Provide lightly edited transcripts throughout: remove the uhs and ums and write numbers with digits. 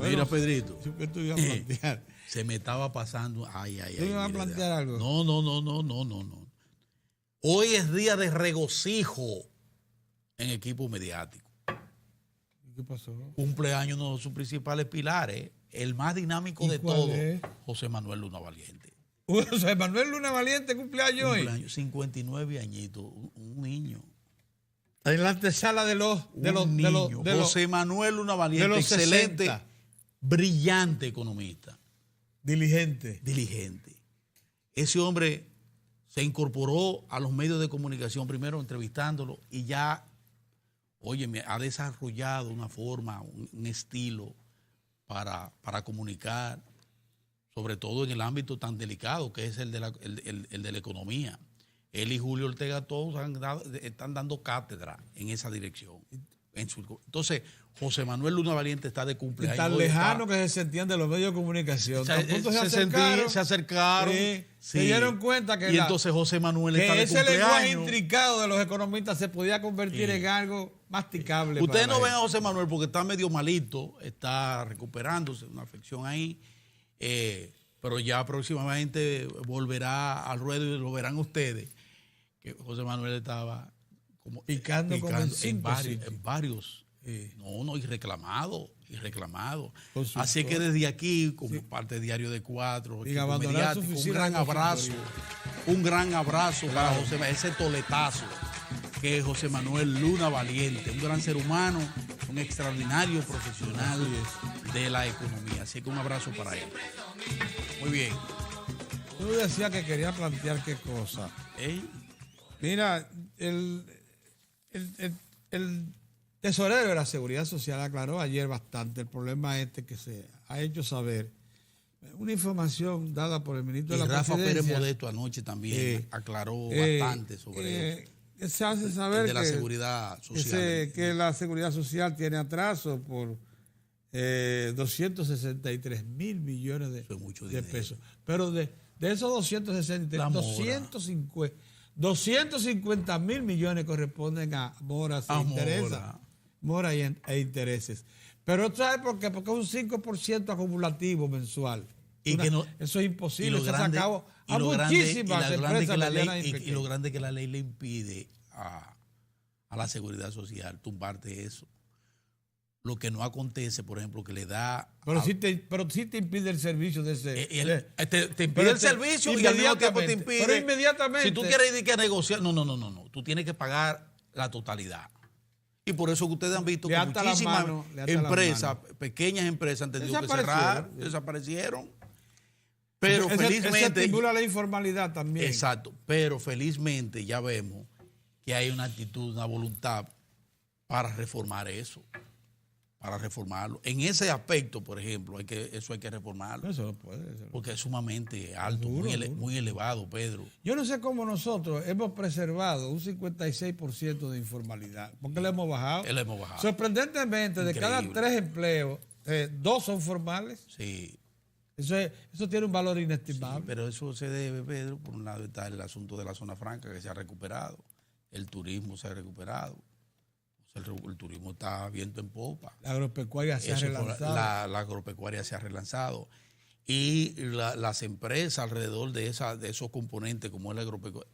Mira, Pedrito. ¿Qué tú ibas a plantear? Se me estaba pasando. Ay. ¿Tú ibas a plantear algo? No. Hoy es día de regocijo en equipo mediático. ¿Qué pasó? Cumpleaños uno de sus principales pilares, el más dinámico de todos, José Manuel Luna Valiente. José Manuel Luna Valiente cumpleaños hoy. 59 añitos, un niño. En la antesala de los José Manuel Luna Valiente, excelente, 60. Brillante economista. Diligente. Ese hombre se incorporó a los medios de comunicación, primero entrevistándolo, y ya, ha desarrollado una forma, un estilo para comunicar, sobre todo en el ámbito tan delicado que es el de la economía. Él y Julio Ortega todos están dando cátedra en esa dirección. Entonces, José Manuel Luna Valiente está de cumpleaños. Tan lejano que se sentían de los medios de comunicación. Se acercaron. Sí. Se dieron cuenta que entonces José Manuel está de ese cumpleaños. lenguaje intricado de los economistas se podía convertir en algo masticable. Ustedes no ven a José Manuel porque está medio malito, está recuperándose, una afección ahí, pero ya próximamente volverá al ruedo y lo verán ustedes, que José Manuel estaba como picando en varios. Y reclamado. Así que desde aquí, como parte de Diario de Cuatro, mediático, un gran abrazo para José Manuel, ese toletazo que es José Manuel Luna Valiente, un gran ser humano, un extraordinario profesional de la economía. Así que un abrazo para él. Muy bien. Tú decías que quería plantear qué cosa. Mira, el tesorero de la Seguridad Social aclaró ayer bastante el problema que se ha hecho saber. Una información dada por el ministro de la Rafa Presidencia. Pérez Modesto anoche también aclaró bastante sobre se hace saber de la seguridad social. Que la Seguridad Social tiene atraso por 263 mil millones de pesos. Pero de esos 263, 250 mil millones corresponden a moras e intereses. Pero ¿sabes por qué? Porque es un 5% acumulativo mensual. Eso es imposible. Se ha sacado a muchísimas empresas. Y lo grande que la ley le impide a la Seguridad Social tumbarte eso. Lo que no acontece, por ejemplo, que le da... Pero sí te impide el servicio de ese... te impide el servicio y al mismo tiempo te impide... Pero inmediatamente... Si tú quieres ir a negociar... No. Tú tienes que pagar la totalidad. Y por eso que ustedes han visto que muchísimas empresas, pequeñas empresas, han tenido que cerrar, desaparecieron. Pero felizmente... Eso estimula la informalidad también. Exacto. Pero felizmente ya vemos que hay una actitud, una voluntad para reformar eso. Para reformarlo. En ese aspecto, por ejemplo, eso hay que reformarlo. Eso no puede. Porque es sumamente alto, muy elevado, Pedro. Yo no sé cómo nosotros hemos preservado un 56% de informalidad. Porque lo hemos bajado. Lo hemos bajado. Sorprendentemente, de cada 3 empleos, 2 son formales. Sí. Eso tiene un valor inestimable. Sí, pero eso se debe, Pedro, por un lado está el asunto de la zona franca que se ha recuperado. El turismo se ha recuperado. El turismo está viento en popa. La agropecuaria se ha relanzado. La agropecuaria se ha relanzado. Y las empresas alrededor de esos componentes, como es la agropecuaria.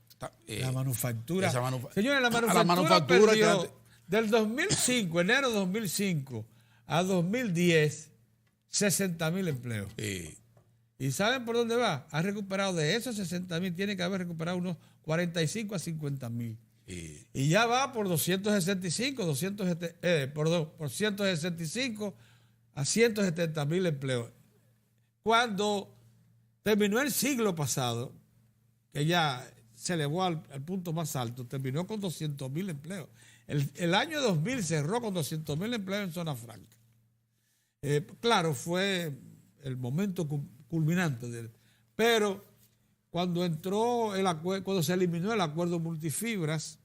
La manufactura. Señores, la manufactura perdió del 2005, enero de 2005 a 2010, 60,000 empleos. ¿Y saben por dónde va? Ha recuperado de esos 60,000, tiene que haber recuperado unos 45 a 50,000. Y ya va por 165 a 170,000 empleos. Cuando terminó el siglo pasado, que ya se elevó al punto más alto, terminó con 200,000 empleos. El año 2000 cerró con 200,000 empleos en zona franca. Claro, fue el momento culminante pero cuando cuando se eliminó el acuerdo multifibras,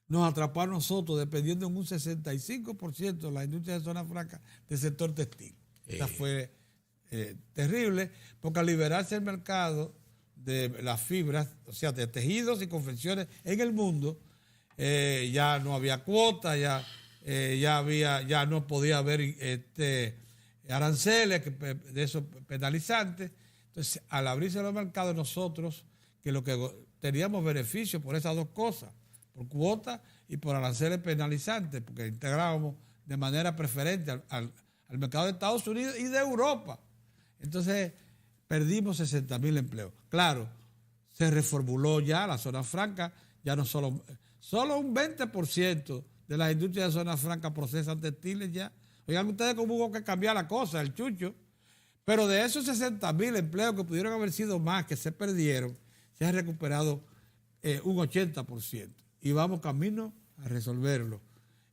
nos atrapó a nosotros dependiendo en un 65% de la industria de zona franca del sector textil. Esta fue terrible, porque al liberarse el mercado de las fibras, o sea, de tejidos y confecciones en el mundo, ya no había cuotas, ya no podía haber aranceles, de esos penalizantes. Entonces, al abrirse los mercados, nosotros, que lo que teníamos beneficio por esas dos cosas, por cuotas y por aranceles penalizantes, porque integrábamos de manera preferente al mercado de Estados Unidos y de Europa. Entonces, perdimos 60,000 empleos. Claro, se reformuló ya la zona franca, ya no solo un 20% de las industrias de zona franca procesan textiles ya. Oigan ustedes cómo hubo que cambiar la cosa, el chucho. Pero de esos 60,000 empleos que pudieron haber sido más, que se perdieron, se ha recuperado un 80%. Y vamos camino a resolverlo.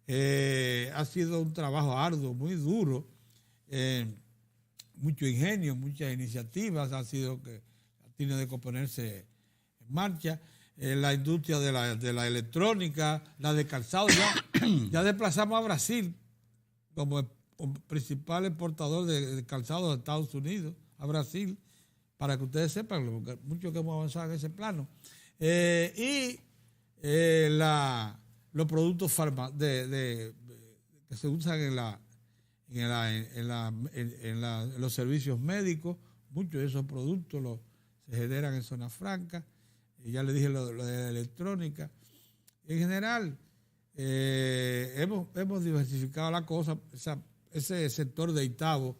Ha sido un trabajo arduo, muy duro, mucho ingenio, muchas iniciativas han tenido que ponerse en marcha. La industria de la electrónica, la de calzado, ya desplazamos a Brasil como el principal exportador de calzado de Estados Unidos, a Brasil, para que ustedes sepan, mucho que hemos avanzado en ese plano. Los productos que se usan en los servicios médicos, muchos de esos productos se generan en zonas francas. Y ya le dije lo de la electrónica. En general, hemos diversificado la cosa. Ese sector de Itabo,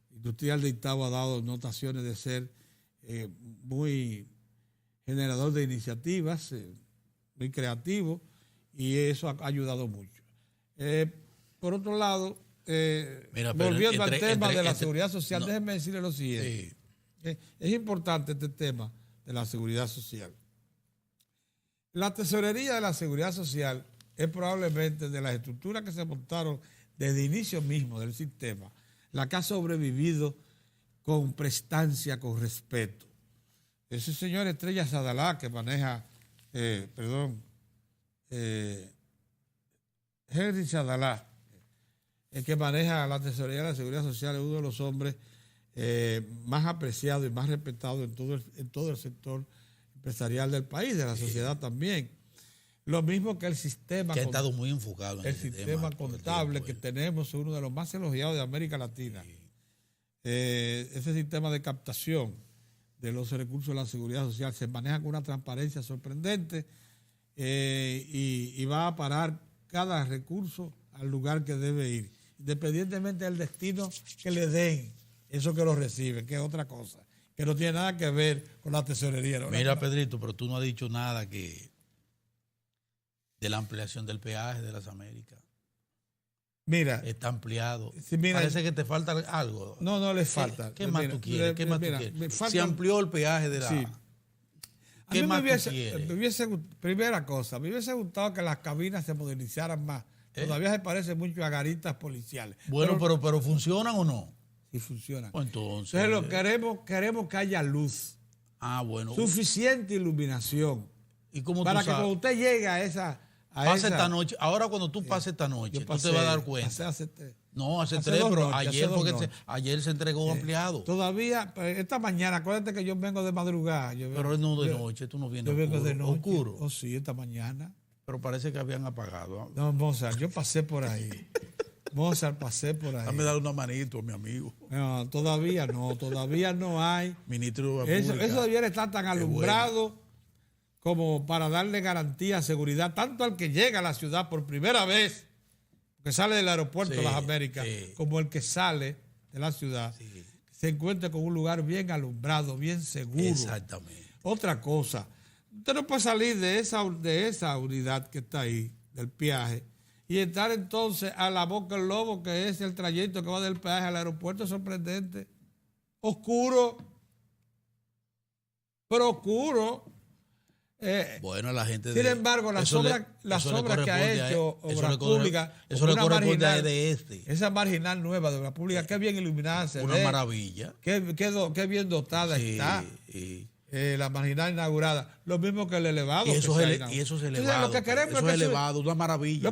industrial de Itabo, ha dado notaciones de ser muy generador de iniciativas, muy creativo, y eso ha ayudado mucho. Por otro lado, volviendo al tema de la seguridad social, déjenme decirle lo siguiente. Sí. Es importante este tema de la seguridad social. La tesorería de la seguridad social es probablemente de las estructuras que se montaron desde el inicio mismo del sistema, la que ha sobrevivido con prestancia, con respeto. Ese señor Estrella Sadalá que maneja, Henry Sadalá, el que maneja la tesorería de la seguridad social, es uno de los hombres más apreciados y más respetados en todo el sector empresarial del país, de la sociedad también. Lo mismo que el sistema... Que ha estado muy enfocado en el sistema contable que tenemos, es uno de los más elogiados de América Latina. Sí. Ese sistema de captación de los recursos de la seguridad social se maneja con una transparencia sorprendente y va a parar cada recurso al lugar que debe ir, independientemente del destino que le den, eso que lo recibe, que es otra cosa, que no tiene nada que ver con la tesorería. ¿No? Mira, Pedrito, pero tú no has dicho nada de la ampliación del peaje de las Américas. Mira. Está ampliado. Sí, mira, parece que te falta algo. No le falta. ¿Qué más tú quieres? ¿Qué más tú quieres? Se amplió el peaje de la... Sí. ¿Qué más tú quieres? Primera cosa, me hubiese gustado que las cabinas se modernizaran más. Todavía se parece mucho a garitas policiales. Bueno, pero ¿funcionan o no? Sí, funcionan. Pues entonces queremos que haya luz. Bueno. Suficiente iluminación. ¿Y cómo para tú que cuando usted llegue a esa... esta noche, ahora cuando tú pases esta noche, tú te vas a dar cuenta. Hace tres, pero ayer se entregó ampliado. Todavía, esta mañana, acuérdate que yo vengo de madrugada. Pero no de noche, tú no vienes oscuro. Yo vengo de noche. Oscuro. Oh, sí, esta mañana. Pero parece que habían apagado. No, Mozart, yo pasé por ahí. Pasé por ahí. Dame dar una manito, mi amigo. No, todavía no hay. Ministro de la eso debiera estar tan alumbrado como para darle garantía, seguridad, tanto al que llega a la ciudad por primera vez, que sale del aeropuerto de las Américas, como el que sale de la ciudad, se encuentre con un lugar bien alumbrado, bien seguro. Exactamente. Otra cosa, usted no puede salir de esa unidad que está ahí, del peaje, y entrar entonces a la Boca del Lobo, que es el trayecto que va del peaje al aeropuerto. Sorprendente. Oscuro. Pero oscuro. Bueno, la gente... Sin embargo, las obras que ha hecho Obras Públicas... Eso le corresponde a esa marginal nueva de Obras Públicas, qué bien iluminada se ve. Una maravilla. Qué bien dotada está. La marginal inaugurada. Lo mismo que el elevado. Y eso es elevado. Entonces, lo que queremos eso es elevado, una maravilla.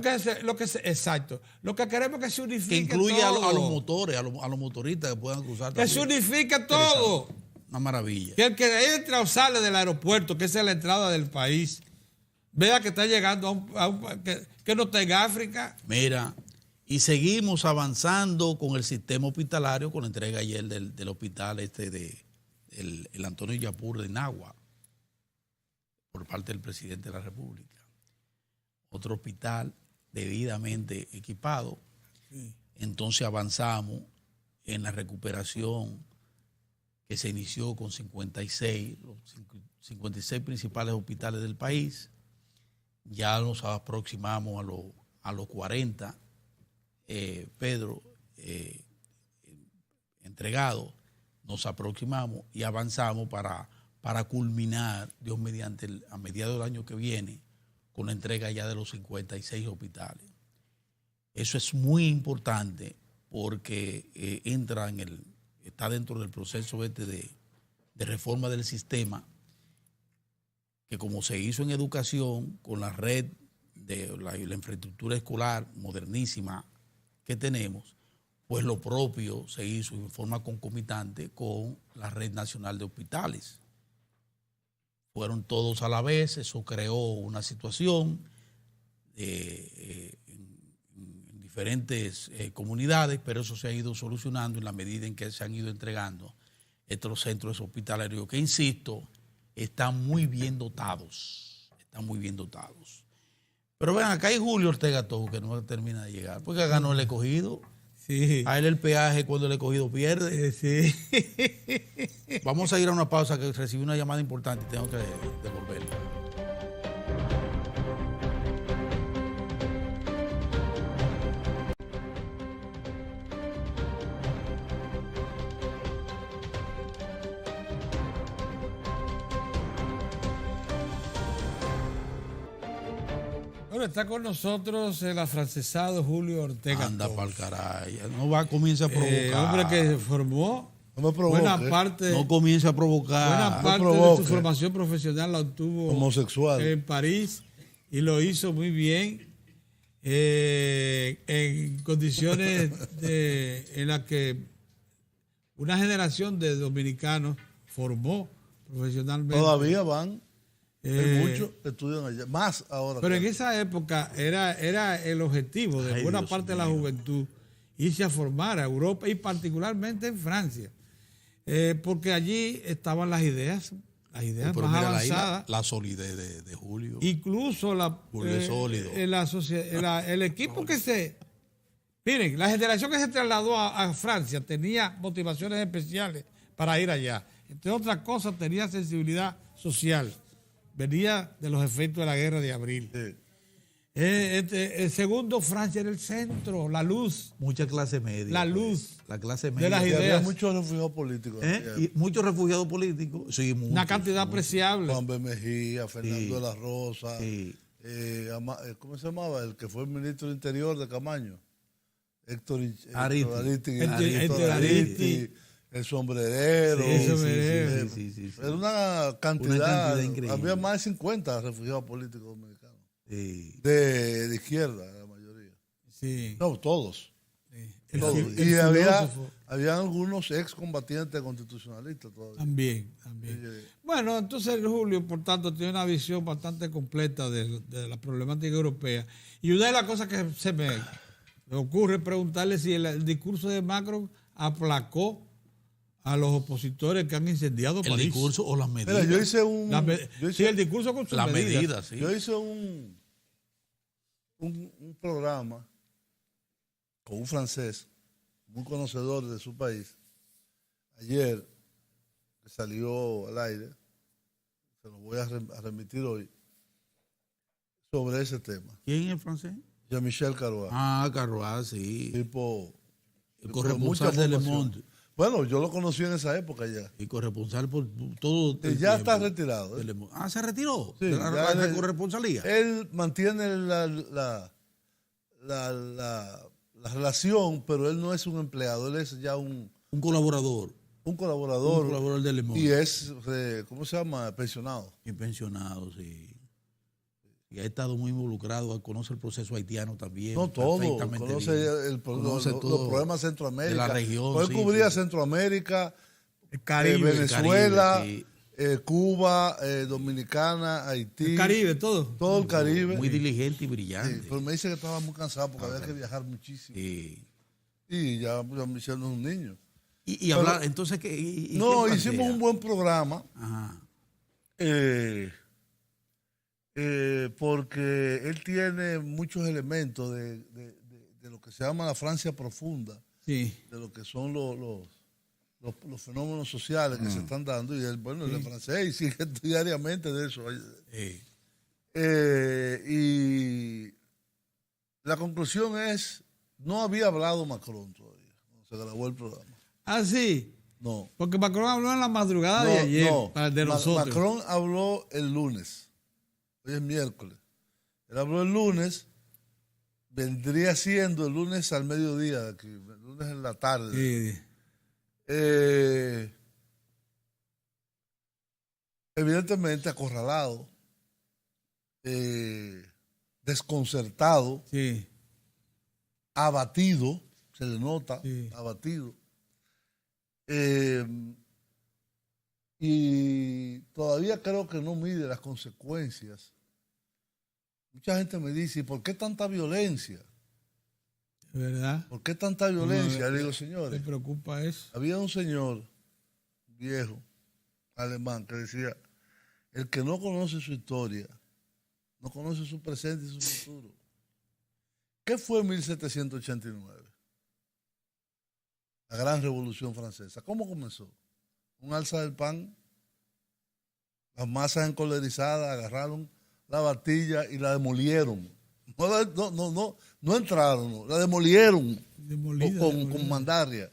Exacto. Lo que queremos es que se unifique que incluye todo. A los motores, a los motoristas que puedan cruzar también. Que se unifique todo. Una maravilla. Que el que entra o sale del aeropuerto, que esa es la entrada del país, vea que está llegando que no está en África. Mira, Y seguimos avanzando con el sistema hospitalario, con la entrega ayer del hospital el Antonio Yapur de Nagua, por parte del presidente de la República. Otro hospital debidamente equipado. Sí. Entonces avanzamos en la recuperación que se inició con 56, los 56 principales hospitales del país. Ya nos aproximamos a los 40, Pedro, entregados. Nos aproximamos y avanzamos para culminar, Dios mediante, a mediados del año que viene, con la entrega ya de los 56 hospitales. Eso es muy importante porque está dentro del proceso de reforma del sistema, que como se hizo en educación, con la red de la infraestructura escolar modernísima que tenemos, pues lo propio se hizo en forma concomitante con la red nacional de hospitales. Fueron todos a la vez, eso creó una situación en diferentes comunidades, pero eso se ha ido solucionando en la medida en que se han ido entregando estos centros hospitalarios que, insisto, están muy bien dotados. Están muy bien dotados. Pero vean, acá hay Julio Ortega Tojo, que no termina de llegar, porque ganó el Escogido. Sí. A él el peaje cuando el Escogido pierde. Sí. Vamos a ir a una pausa, que recibí una llamada importante y tengo que devolverla. Bueno, está con nosotros el afrancesado Julio Ortega. Anda pa'l caray, no comienza a provocar. Hombre que formó buena parte. No comienza a provocar. Buena parte de su formación profesional la obtuvo homosexual en París y lo hizo muy bien en condiciones en las que una generación de dominicanos formó profesionalmente. Todavía van. Hay muchos que estudian allá, más ahora. Pero en esa época era el objetivo de buena parte de la juventud irse a formar a Europa y particularmente en Francia, porque allí estaban las ideas más avanzadas. La solidez de Julio. Incluso el equipo miren, la generación que se trasladó a Francia tenía motivaciones especiales para ir allá. Entre otras cosas, tenía sensibilidad social. Venía de los efectos de la guerra de abril. Sí. El segundo, Francia era el centro, la luz. Mucha clase media. La luz. La clase media. De las ideas. Había muchos refugiados políticos. Y muchos refugiados políticos. Sí, muchos, una cantidad apreciable. Juan B. Mejía, Fernando de la Rosa. Sí. ¿Cómo se llamaba? El que fue el ministro del Interior de Camaño. Héctor Aristi. El sombrerero. Sí. Era una cantidad increíble. Había más de 50 refugiados políticos dominicanos. Sí. De izquierda, la mayoría. Sí. No, todos. Sí. Todos. Y había algunos excombatientes constitucionalistas todavía. También. Bueno, entonces Julio, por tanto, tiene una visión bastante completa de la problemática europea. Y una de las cosas que se me ocurre preguntarle si el discurso de Macron aplacó a los opositores que han incendiado París. ¿El discurso o las medidas? Mira, yo hice el discurso con sus medidas. Sí. Yo hice un programa con un francés muy conocedor de su país. Ayer, que salió al aire, se lo voy a remitir hoy, sobre ese tema. ¿Quién es el francés? Jean-Michel Carrois. Carrois, sí. El corresponsal de Le Monde. Bueno, yo lo conocí en esa época ya. Y corresponsal por todo. Ya está retirado. ¿Se retiró? Sí, de la corresponsalía. Él mantiene la relación, pero él no es un empleado, él es ya un colaborador. Un colaborador de Le Monde. Y es, ¿cómo se llama? Pensionado. Y pensionado, sí. Y ha estado muy involucrado, conoce el proceso haitiano también. No todo, conoce los problemas de Centroamérica. De la región. Él cubría Centroamérica, el Caribe, Venezuela, Cuba, Dominicana, Haití. El Caribe, todo. Todo el Caribe. Muy diligente y Sí, brillante. pero me dice que estaba muy cansado porque había que viajar muchísimo. Sí. Y ya me hicieron un niño. Y hablar, entonces, ¿qué? No, qué hicimos plantea? un buen programa. Ajá. Porque él tiene muchos elementos de lo que se llama la Francia profunda, Sí. de lo que son los fenómenos sociales que se están dando. Y él, bueno, él es francés y sigue diariamente de eso. Sí. Y la conclusión es, no había hablado Macron todavía, cuando se grabó el programa. Ah, sí. No. Porque Macron habló en la madrugada de ayer, de nosotros. Macron habló el lunes. Hoy es miércoles. Él habló el lunes, vendría siendo el lunes al mediodía, de aquí, el lunes en la tarde. Sí. Evidentemente acorralado, desconcertado, Sí. abatido, se le nota, Sí. abatido. Y todavía creo que no mide las consecuencias. Mucha gente me dice, ¿y por qué tanta violencia? ¿Verdad? ¿Por qué tanta violencia? No, Le digo, ¿Te señores, preocupa eso? había un señor viejo, alemán, que decía, el que no conoce su historia, no conoce su presente y su futuro. ¿Qué fue 1789? La gran revolución francesa. ¿Cómo comenzó? Un alza del pan, las masas encolerizadas agarraron la Bastilla y la demolieron. No entraron, no, la demolieron Demolida, con demolida. Mandaria.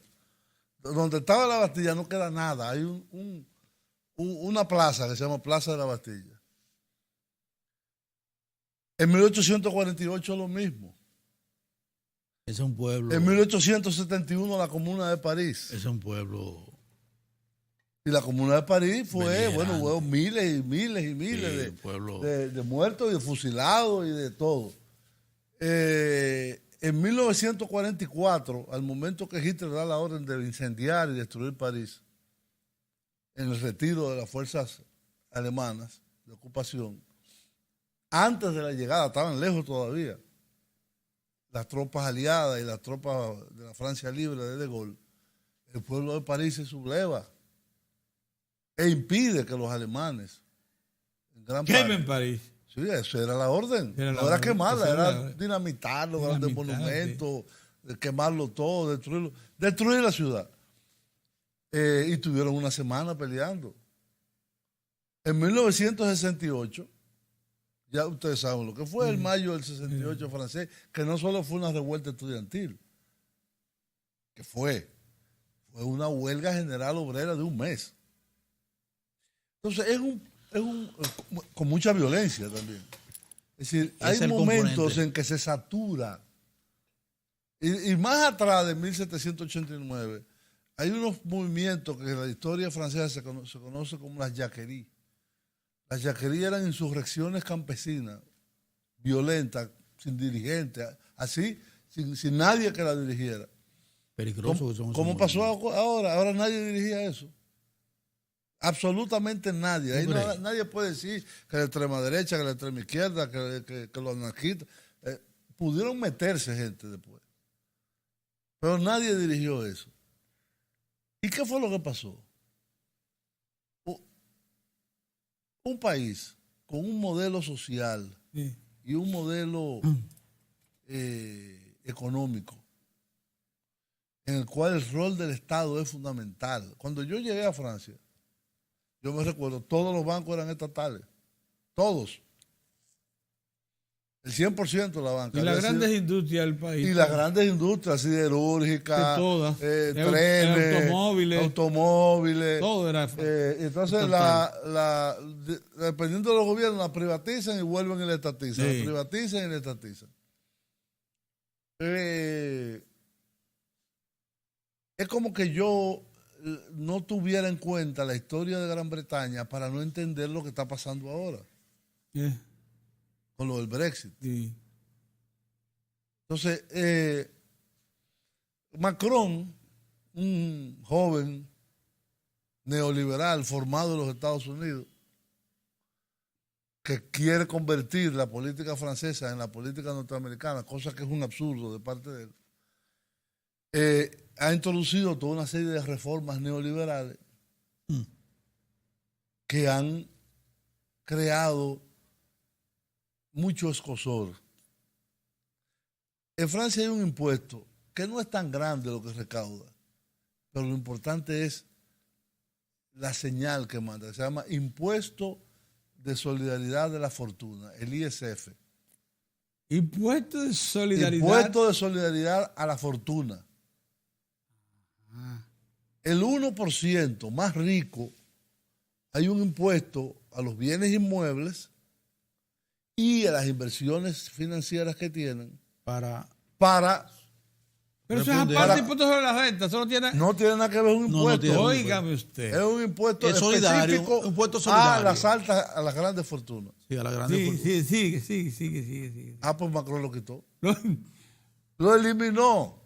Donde estaba la Bastilla no queda nada. Hay una plaza que se llama Plaza de la Bastilla. En 1848 lo mismo. Ese es un pueblo. En 1871 la Comuna de París. Ese es un pueblo. Y la Comuna de París fue, Beligerante. bueno, hubo miles y miles y miles un pueblo. de muertos y de fusilados y de todo. En 1944, al momento que Hitler da la orden de incendiar y destruir París, en el retiro de las fuerzas alemanas de ocupación, antes de la llegada, estaban lejos todavía, las tropas aliadas y las tropas de la Francia libre de Gaulle, el pueblo de París se subleva e impide que los alemanes, en gran Quemen París. Sí, eso era la orden. Era la no era orden, quemarla, esa era era la- dinamitarlo, grandes dinamitar, monumentos, quemarlo todo, destruirlo. Destruir la ciudad. Y tuvieron una semana peleando. En 1968, ya ustedes saben lo que fue el mayo del 68 francés, que no solo fue una revuelta estudiantil, que fue una huelga general obrera de un mes. Entonces, con mucha violencia también. Es decir, Ese es hay el momentos componente. en que se satura. Y más atrás de 1789, hay unos movimientos que en la historia francesa se conoce como las jacqueries. Las jacqueries eran insurrecciones campesinas, violentas, sin dirigente, así, sin nadie que la dirigiera. Peligroso que son esos ¿Cómo pasó movimientos. ahora? Ahora nadie dirigía eso. Absolutamente nadie. Ahí ¿Tú crees? nadie puede decir que la extrema derecha, que la extrema izquierda, que los anarquistas. Pudieron meterse gente después. Pero nadie dirigió eso. ¿Y qué fue lo que pasó? Un país con un modelo social Sí. y un modelo económico en el cual el rol del Estado es fundamental. Cuando yo llegué a Francia, yo me recuerdo, todos los bancos eran estatales. Todos. El 100% de la banca. Y las había grandes sido- industrias del país. y las grandes industrias De siderúrgicas, todas. trenes, Automóviles. Todo era. entonces, estatal. dependiendo de los gobiernos, la privatizan y vuelven y la estatizan. Sí. La privatizan y la estatizan. Es como que yo no tuviera en cuenta la historia de Gran Bretaña para no entender lo que está pasando ahora con lo del Brexit. Sí. Entonces, Macron, un joven neoliberal formado en los Estados Unidos, que quiere convertir la política francesa en la política norteamericana, cosa que es un absurdo de parte de él, ha introducido toda una serie de reformas neoliberales que han creado mucho escozor. En Francia hay un impuesto que no es tan grande lo que recauda, pero lo importante es la señal que manda. Se llama Impuesto de Solidaridad de la Fortuna, el ISF. Impuesto de solidaridad. Impuesto de Solidaridad a la Fortuna. El 1% más rico, hay un impuesto a los bienes inmuebles y a las inversiones financieras que tienen Para Pero eso es aparte del impuesto sobre la renta. Eso no tiene nada que ver con un impuesto. tiene un Óigame usted. Es un impuesto Es solidario, específico un impuesto solidario. a las grandes fortunas. sí, a la grande Sí, sigue. Pues Macron lo quitó. No, Lo eliminó.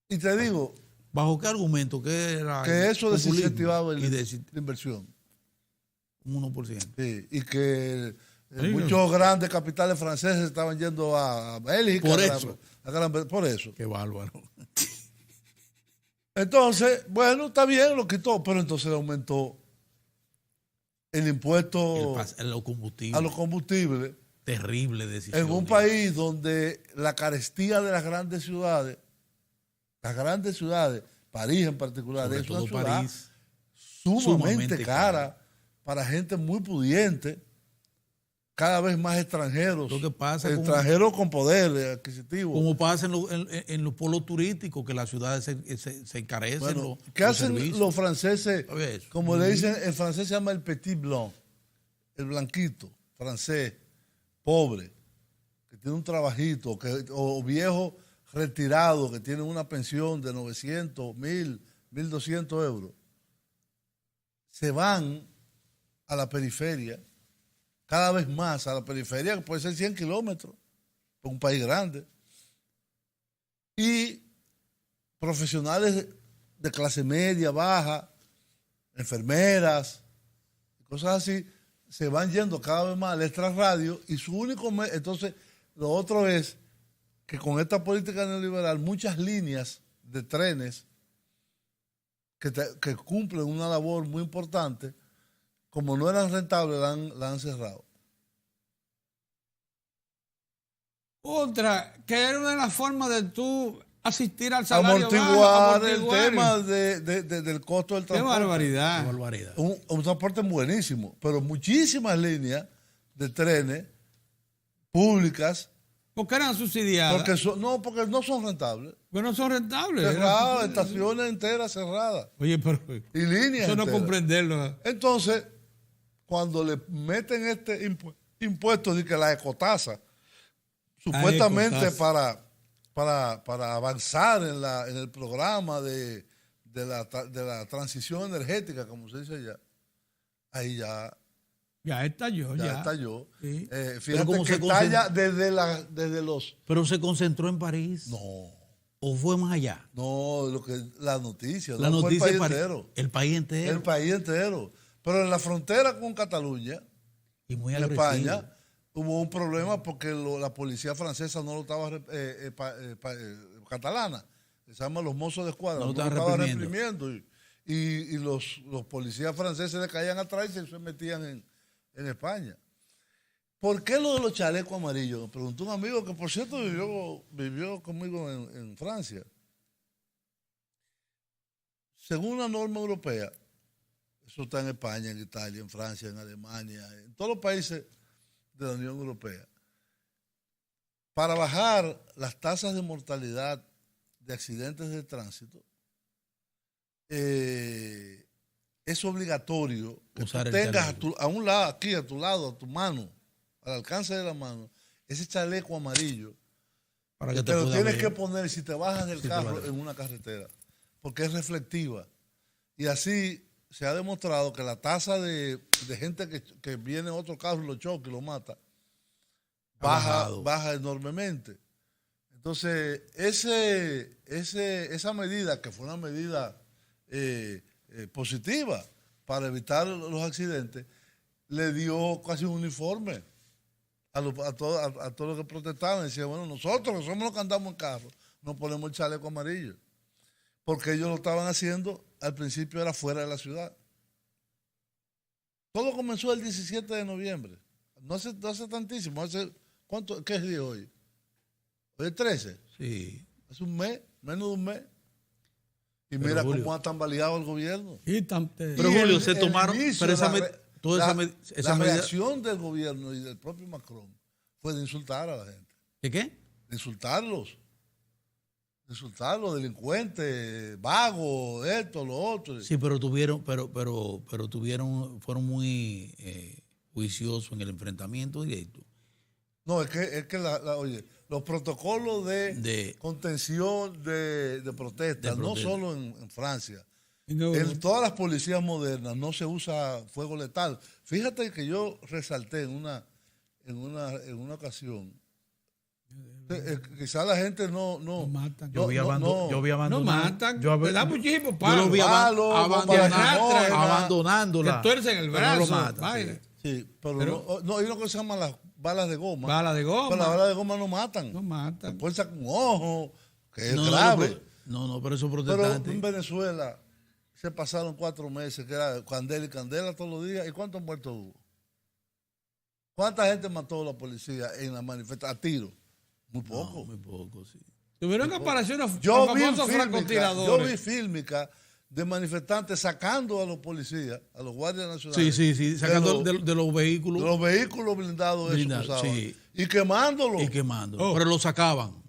Y te digo ¿Bajo qué argumento? ¿Qué era? que eso Populismo desincentivaba y la inversión. un 1%. Sí, y que Sí, muchos grandes capitales franceses estaban yendo a Bélgica. Por eso. Por eso. Qué bárbaro. Entonces, bueno, está bien, lo quitó, pero entonces le aumentó el impuesto Los combustibles. a los combustibles Terrible decisión. en un país donde la carestía de las grandes ciudades, París en particular, Sobre es una todo ciudad París. sumamente cara para gente muy pudiente, cada vez más extranjeros, Lo que pasa extranjeros con poder adquisitivo. como pasa en los polos turísticos, que las ciudades se encarecen. Bueno, ¿qué hacen servicios? los franceses? Oye, eso. Como le dicen, en francés se llama el petit blanc, el blanquito francés, pobre, que tiene un trabajito, o viejo retirado, que tiene una pensión de 900, 1000, 1200 euros. Se van a la periferia, cada vez más a la periferia, que puede ser 100 kilómetros, por un país grande. Y profesionales de clase media, baja, enfermeras, cosas así, se van yendo cada vez más al extrarradio y su único... Entonces, lo otro es que con esta política neoliberal, muchas líneas de trenes que cumplen una labor muy importante, como no eran rentables, la han cerrado. Otra, que era una de las formas de tú asistir al salario Amortiguar bajo, el tema del costo del Qué transporte. barbaridad. Qué barbaridad. Un transporte buenísimo, pero muchísimas líneas de trenes públicas, ¿Por qué eran subsidiadas? porque no son rentables. Pues no son rentables. Cerradas, estaciones enteras cerradas. Oye, pero Y líneas eso no enteras. comprenderlo. Entonces, cuando le meten este impuesto de que la ecotasa, supuestamente para avanzar en el programa de la transición energética, como se dice allá, ahí ya Ya estalló. Sí. Fíjate como que se estalla desde los... Pero se concentró en París. No, ¿O fue más allá? la noticia. La no fue noticia el de país París. entero. El país entero. El país entero. Pero en la frontera con Cataluña, Y muy en agresivo. España, hubo un problema porque la policía francesa no lo estaba catalana, se llama los mozos de escuadra, No lo lo estaba estaba reprimiendo. y los policías franceses le caían atrás y se metían en España. ¿Por qué lo de los chalecos amarillos? Me preguntó un amigo que, por cierto, vivió conmigo en Francia. Según una norma europea, eso está en España, en Italia, en Francia, en Alemania, en todos los países de la Unión Europea. Para bajar las tasas de mortalidad de accidentes de tránsito, es obligatorio que Usar tú el tengas chaleco. a un lado, aquí a tu lado, a tu mano, al alcance de la mano, ese chaleco amarillo, Para que que te lo pueda tienes ver. que poner si te bajas del Si te carro bajas. en una carretera, porque es reflectiva. Y así se ha demostrado que la tasa de gente que viene en otro carro y lo choca y lo mata, baja enormemente. Entonces, esa medida, que fue una medida positiva para evitar los accidentes, le dio casi un uniforme a todos los que protestaban. Decía, bueno, nosotros que somos los que andamos en carro, nos ponemos el chaleco amarillo. Porque ellos lo estaban haciendo, al principio era fuera de la ciudad. Todo comenzó el 17 de noviembre. No hace tantísimo. ¿Qué es día hoy? Hoy es 13. Sí. Hace un mes, menos de un mes. Y Pero mira Julio, cómo ha tambaleado el gobierno. Pero Julio, se tomaron. Pero la reacción del gobierno y del propio Macron fue de insultar a la gente. ¿De qué? De insultarlos. De insultarlos, delincuentes, vagos, esto, lo otro. Sí, pero fueron muy juiciosos en el enfrentamiento directo. No, es que oye, los protocolos de contención de protestas, no solo en Francia, en todas las policías modernas no se usa fuego letal. Fíjate que yo resalté en una ocasión, quizá la gente no matan. Yo vi abandonando. No matan. Le da muchísimo yo lo vi abandonándola. Que tuercen el brazo. No lo matan, sí, pero no, hay una cosa que se llama las balas de goma. Balas de goma. Pero las balas de goma no matan. No matan. Te pueden sacar un ojo, que es grave. Pero esos protestantes. Pero en Venezuela se pasaron 4 meses, que era candela y candela todos los días. ¿Y cuántos muertos hubo? ¿Cuánta gente mató la policía en la manifestación? A tiro. Muy poco. Muy poco, sí. Tuvieron apariciones yo vi fílmica de manifestantes sacando a los policías, a los guardias nacionales. Sí, sacando de los vehículos. De los vehículos blindados esos que usaban. Sí. Y quemándolos. Pero los sacaban.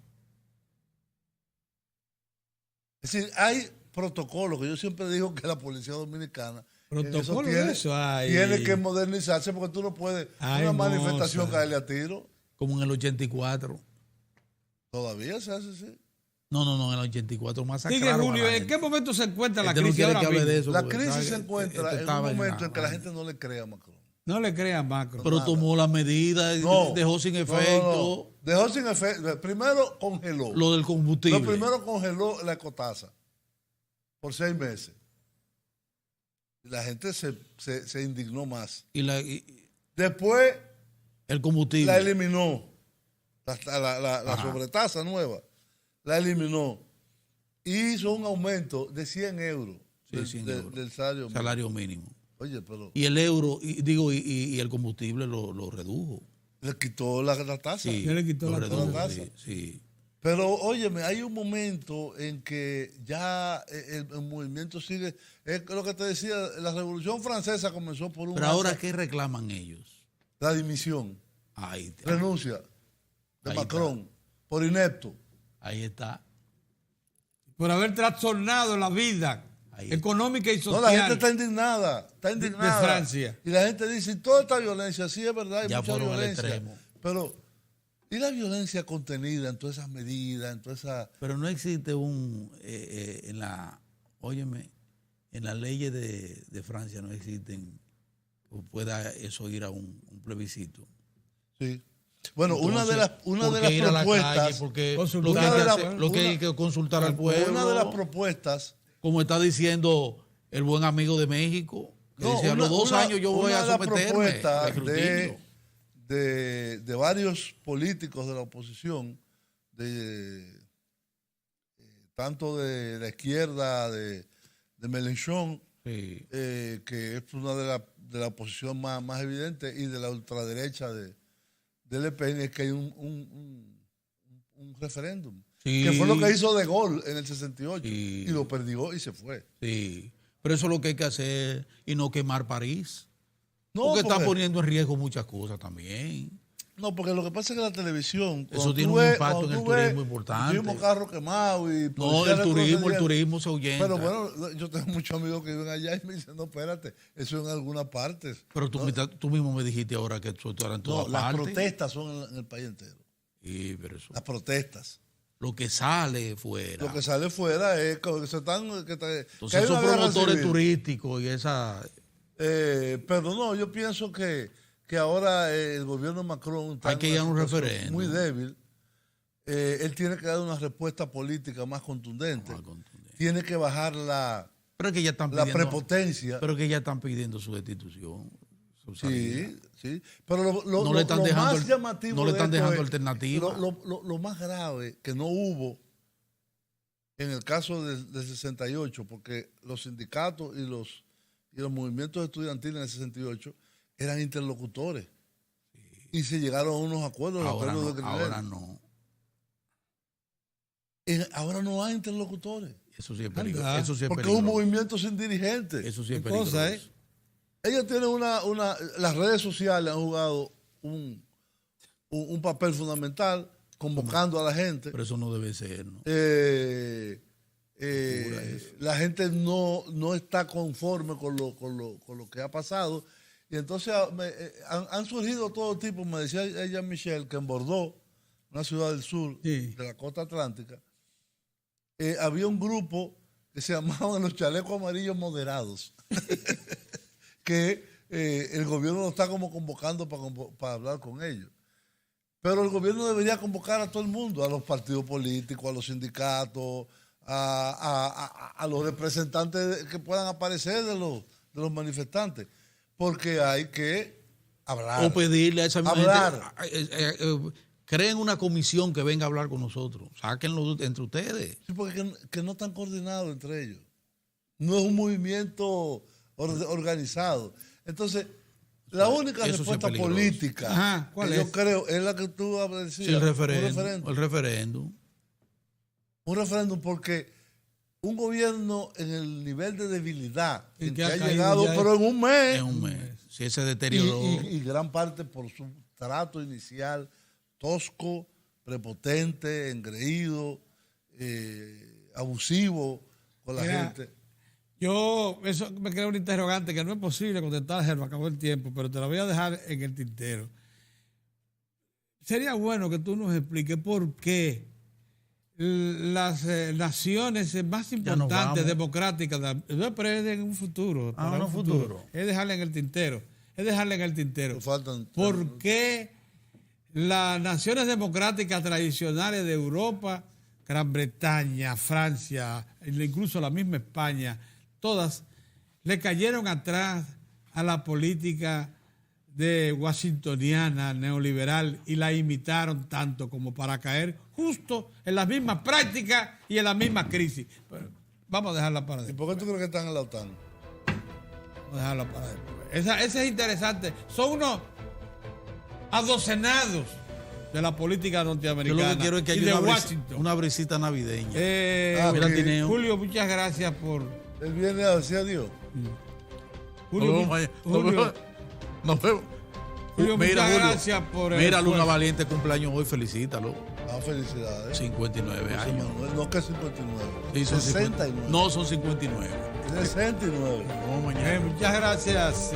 Es decir, hay protocolos que yo siempre digo que la policía dominicana tiene que modernizarse, porque tú no puedes una manifestación caerle a tiro. Como en el 84. ¿Todavía se hace así? No, en el 84 masacraron. Sigue, Julio, ¿en qué momento se encuentra la crisis ahora mismo? La crisis se encuentra en un momento en que la gente no le crea a Macron. No le crea a Macron. Pero tomó las medidas, dejó sin efecto. Dejó sin efecto. Primero congeló. Lo del combustible. Primero congeló la ecotasa por 6 meses. Y la gente se indignó más. Después el combustible la eliminó. La sobretasa nueva la eliminó. Hizo un aumento de 100 euros, del salario mínimo. Oye, pero. Y el euro, y el combustible lo redujo. Le quitó la tasa. Sí, le quitó la tasa. Sí. Pero, óyeme, hay un momento en que ya el movimiento sigue. Es lo que te decía, la Revolución Francesa comenzó por un. Pero ahora, ¿qué reclaman ellos? La dimisión. Renuncia de Macron por inepto. Ahí está. Por haber trastornado la vida económica y social. No, la gente está indignada. De Francia. Y la gente dice, toda esta violencia, sí es verdad, hay ya mucha violencia. Al extremo. Pero, ¿y la violencia contenida en todas esas medidas, en todas esas... Pero no existe en la ley de Francia no existen, pueda eso ir a un plebiscito. Sí. Bueno, entonces, una de las propuestas, lo que hay que consultar al pueblo. Una de las propuestas, como está diciendo el buen amigo de México, que dice, a los 2 años yo voy a someterme. De varios políticos de la oposición, tanto de la izquierda, de Mélenchon, que es una de la oposición más evidente, y de la ultraderecha de Le Pen, es que hay un referéndum. Que fue lo que hizo De Gaulle en el 68. Y lo perdió y se fue. Sí, pero eso es lo que hay que hacer y no quemar París. Porque está poniendo en riesgo muchas cosas también. No, porque lo que pasa es que la televisión... Eso tiene un impacto en el turismo importante. Tuvimos carros quemados y... No, el turismo se ahuyenta. Pero bueno, yo tengo muchos amigos que viven allá y me dicen, no, espérate, eso en algunas partes. Pero tú mismo me dijiste ahora que eso era en todas partes. Las protestas son en el país entero. Sí, pero eso... Las protestas. Lo que sale fuera. Lo que sale fuera es que se están... Entonces esos promotores turísticos y esa... pero no, yo pienso que ahora el gobierno de Macron está hay que ir a un referéndum muy débil. Él tiene que dar una respuesta política más contundente. Tiene que bajar la Pero es que ya están la pidiendo, prepotencia. pero que ya están pidiendo su destitución. Su salida. Sí, sí. Pero No le están lo dejando más llamativo no le están de esto dejando es alternativa. Lo más grave que no hubo en el caso del 68, porque los sindicatos y los movimientos estudiantiles en el 68 eran interlocutores. Y se llegaron a unos acuerdos. Ahora no, de Grinel. ahora no. Ahora no hay interlocutores. Eso sí es peligroso. Eso sí es Porque es peligroso. un movimiento sin dirigentes. Eso sí es ¿Qué peligroso. cosa, Ellos tienen las redes sociales han jugado un papel fundamental convocando a la gente. Pero eso no debe ser, ¿no? La gente no está conforme con lo que ha pasado. Y entonces han surgido todo tipo. Me decía ella, Michelle, que en Bordeaux, una ciudad del sur de la costa atlántica, había un grupo que se llamaban los chalecos amarillos moderados, que el gobierno lo está como convocando para hablar con ellos. Pero el gobierno debería convocar a todo el mundo, a los partidos políticos, a los sindicatos, a los representantes que puedan aparecer de los manifestantes, porque hay que hablar. O pedirle a esa misma Hablar. gente, creen una comisión que venga a hablar con nosotros. Sáquenlo entre ustedes. Sí, porque que no están coordinados entre ellos. No es un movimiento organizado. Entonces, la única Eso sí es respuesta peligroso. política Ajá, ¿cuál que es? yo creo es la que tú decías. Sí, el referéndum. Un referéndum porque un gobierno en el nivel de debilidad Y en que que ha ha caído llegado, ya pero en un mes, En un mes. Si ese deterioró. y gran parte por su trato inicial tosco, prepotente, engreído, abusivo con la Mira, gente. Eso me crea un interrogante que no es posible contestar, se me acabó el tiempo, pero te lo voy a dejar en el tintero. Sería bueno que tú nos expliques por qué las naciones más importantes, democráticas, pero es en un futuro. En un futuro. Es dejarle en el tintero. Faltan ¿Por qué las naciones democráticas tradicionales de Europa, Gran Bretaña, Francia, incluso la misma España, todas le cayeron atrás a la política de washingtoniana, neoliberal, y la imitaron tanto como para caer justo en las mismas prácticas y en la misma crisis? Pero vamos a dejarla para ¿Y después. por qué tú crees que están en la OTAN? Vamos a dejarla para después. Esa es interesante. Son unos adocenados de la política Yo norteamericana lo que quiero es que y haya de una, Washington. una brisita navideña. Mira, ok. Tineo. Julio, muchas gracias por... Él viene a decir adiós. Julio, Nos vemos. Julio, muchas Mira, Julio, gracias por el mira, Luna esfuerzo. Valiente cumpleaños hoy, felicítalo. Felicidades. 59 José años. Manuel, no que 59. Sí, son 69. No, son 59. 69. No, mañana. Muchas gracias.